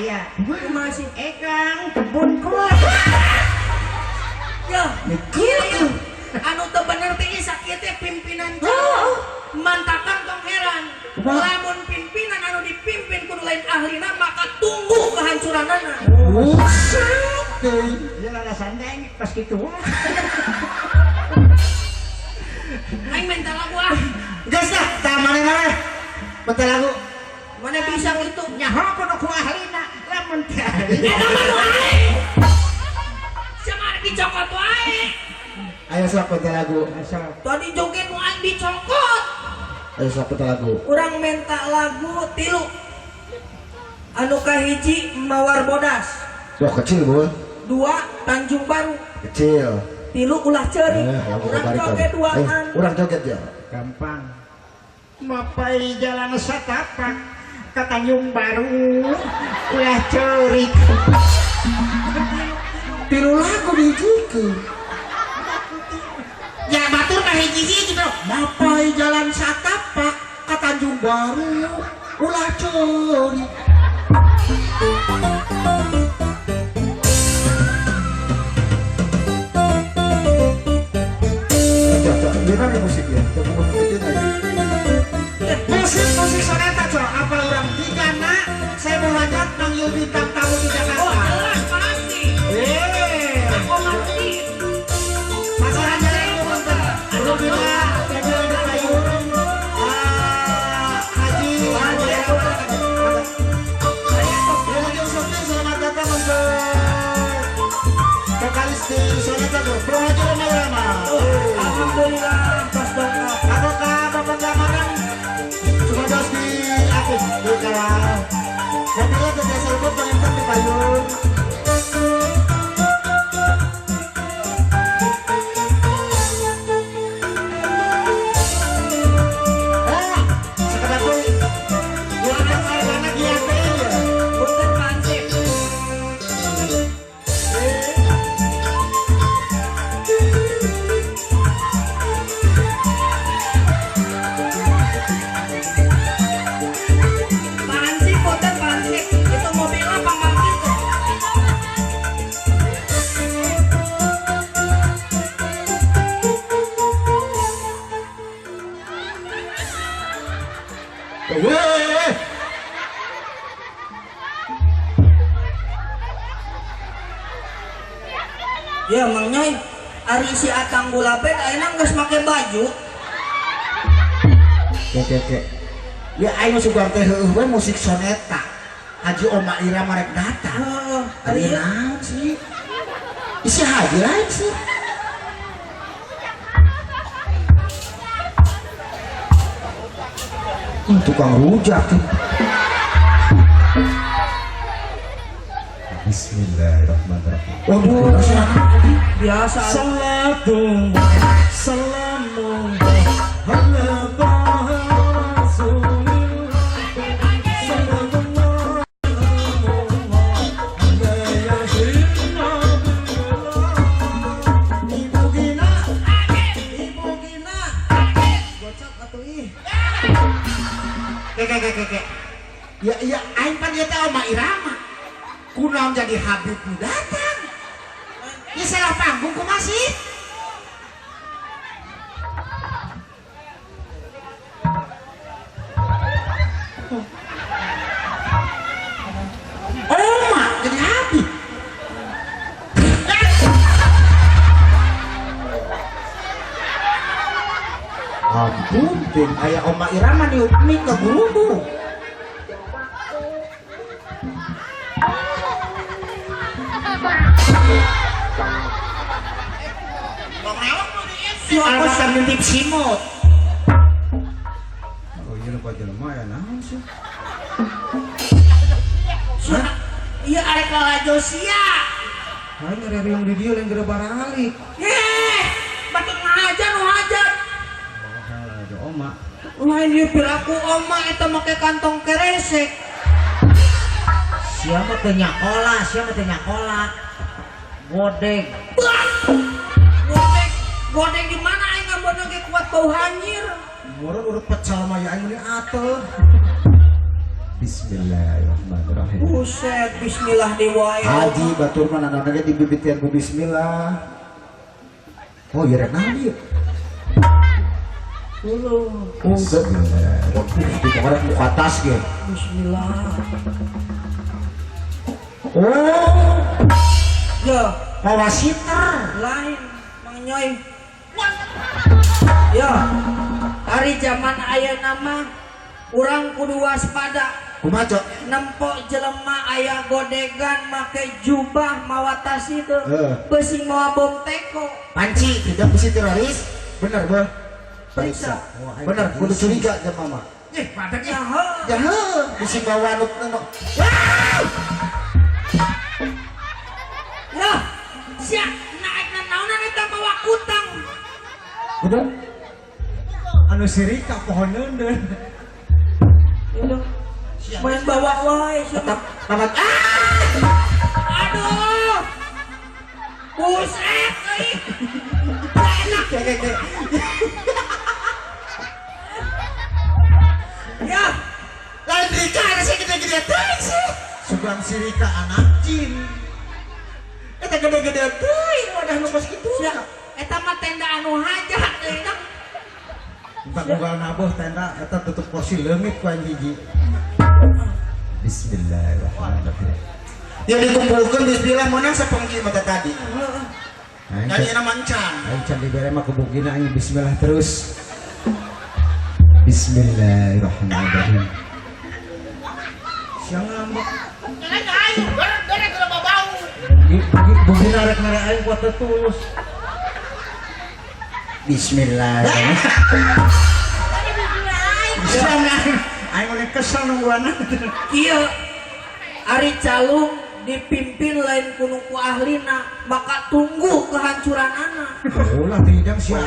aya. Masih Kang kebun kos. ya. Kieu. Anu teu bener teh sakit teh pimpinan. Mantakan tong heran. Lamun pimpinan anu dipimpin kudu lain ahlina maka tunggu kehancuranana. Ya lala santai pas kitu. Aing mental lagu ah. Geus dah, tah maneh-maneh. Mental lagu. Mana bisa gitu? Nyaho kudu ku ahlina lamun teh. Eta mah nu aing. Sama dicokot wae. Ayo sok mental lagu. Tadi joget nu aing dicokot. Ayo sok mental lagu. Urang minta lagu 3. Anu kahiji Mawar Bodas. Wah kecil Bu. 2 Tanjung Baru. Kecil. 3 Ulah Ceurik. Lagu Urang balik joget 2an. Urang joget ya. Gampang. Mapai jalan setapak ke Tanjung Baru. Ulah Ceurik. 3 lagu dijikeun. Ya batur mah hiji-hiji gitu. Mapai jalan setapak ke Tanjung Baru. Ulah Ceurik. Gimana musiknya? Musik soneta coba apa orang tigana saya mau lanjut manggil bintang tamu di Jakarta. Oh jelas pasti. Aku ngerti. Pasaran jalan nonton. Rubina, Pedro de Payung, Haji, Haji Sofir selamat datang untuk vokalis di soneta tuh. Bro Haji Rama. Alhamdulillah pas dongkap. Apakah bapak keamanan cuma jos di aktif di kawal mobilnya ke desa lembut pengentar di payung sekedar tuh jualan sarjana giatin ya Punten Pansip. Pansip, punten Pansip. Itu mobilnya panggang gitu. weh Ya Mang Nyai, ari si Atang Gulaben ayeuna geus make baju. keke ya ayo sugar teh heueuh musik soneta Haji Oma Ira marek datang Heeh, ari ari naon sih isi haji lain sih tukang rujak tuh. Bismillahirrahmanirrahim. Waduh, biasa. salatu salamu ala taha rasulillah sallallahu alaihi ya sayyidina ibu gina Gocap atuh ih. keke ya aing pan ieu teh Oma Irama kunaon jadi Habib nu datang ini salah panggung ku masih Oma jadi Habib ampun tim aya Oma Irama di upmi ke guru alasan nitip simut oh iya lupa jelema ya naon sih Iya arek Josia. aing ngareriung di dieu lain gara baralik Batuk ngajar nu hajar. ada Oma Lain dia piraku oma eta make kantong keresek. siapa teh nyakola godeg Godeng di mana aing ngambona ge kuat bau hanyir. murun urut pecel mah ya aing meni atuh Bismillahirrahmanirrahim. Buset, bismillah diwae. Haji batur mana nana di bibitian ku bismillah. Oh iya rek nabi. Oh bismillah. Di kamar ku atas ge. Bismillah. Oh, Ya, pawasiter. lain Mang Nyoy. Ya, hari zaman aya nama urang kudu waspada. Kumaha cok? Nempok jelema aya godegan make jubah mawa tas itu besi mawa bom teko Panci tidak bisa teroris. Bener bah. Periksa. Periksa. Bener. Kudu curiga ke mama. padak ya he Jahe. Bisa bawa nuk neno. ya siap naik na naonan eta bawa kutang Udah. Anu sirika pohon neundeun. udah main bawa wae Tetap siapa tamat. aduh buset euy enak ya Lain Rika ada sih gede-gede teuing sih. Sugan sirika anak jin. Eta gede-gede teuing wadah nu kos kitu. siap eta mah tenda anu hajat euy nak Entah unggal nabuh tenda eta tutup kursi leungit ku aing hiji. Bismillahirrahmanirrahim. Yang dikumpulkan bismillah menang sepengki mata tadi. Aing Tadi can- enak mancan. aing can dibere mah kubugina aing bismillah terus. Bismillahirrahmanirrahim. Siang ngambek. Bugina rek mere aing kuat tulus. Bismillah. Aing mulai kesel nungguana. kieu ari calung dipimpin lain kuno ku ahlina maka tunggu kehancuranana Ulah tidak sia.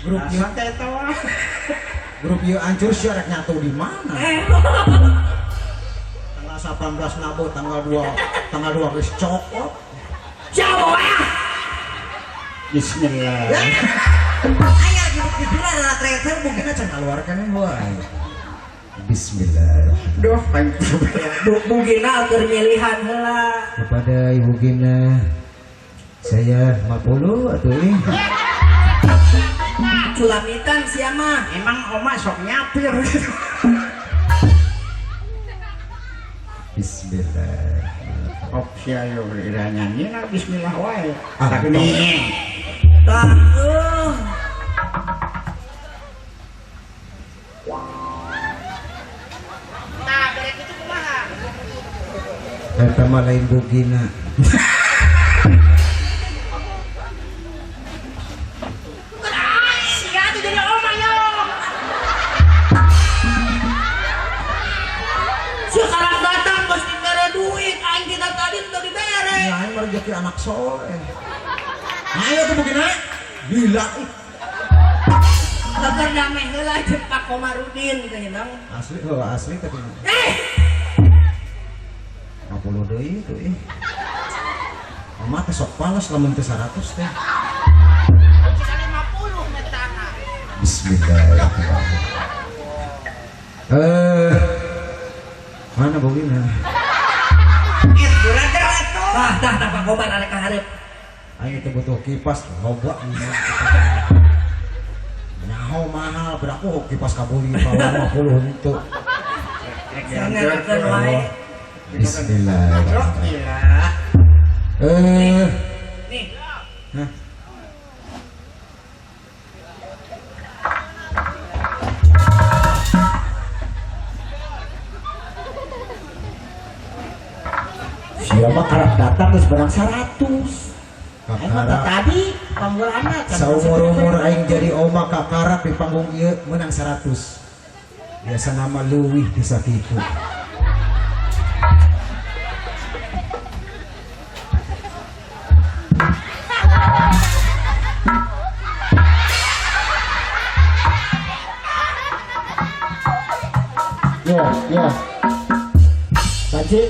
Grup ieu Santai tawa. grup ieu hancur sia rek nyatu di mana? Tanggal 18 Nabo, tanggal 2 geus cokot. jauh ya Bismillah. Aya dipikirna anak tracer mungkin can kaluarkan wae. Bismillahirrahmanirrahim. Duh, pancu. bugina keur milihan heula Kepada Ibu Gina saya 50 atuh ini. culamitan sia mah Emang oma sok nyapir. Bismillahirrahmanirrahim. Opsi ayo ira nyanyi na bismillah wae. Ah, Tak nih. tah Eta mah lain Bu Gina. sia tuh jadi oma yo sekarang datang geus dibere duit aing kita tadi udah dibere Ya aing mah rezeki anak soleh. Ayo tuh Bu Gina. Gila ih. Leker dameh heula jeung Pak Komarudin teh nang Asli asli tapi 50 deui tuh ih. Mama teh sok pales lamun teh 100 teh. Bismillahirrahmanirrahim. Mana Bu Gina? Tah Pak Komar arek ka hareup Aing teh butuh kipas loba ini. Nyaho mahal berapa kipas kabuli bawa 50 itu. sangeutkeun wae Bismillahirrahmanirrahim. nih Hah? Siapa karep datang geus barang 100. Emang Kakara tadi panggul anak kan. saumur-umur aing jadi oma kakarak di panggung ieu menang 100. Biasa nama leuwih di sakitu. Ya. Panci,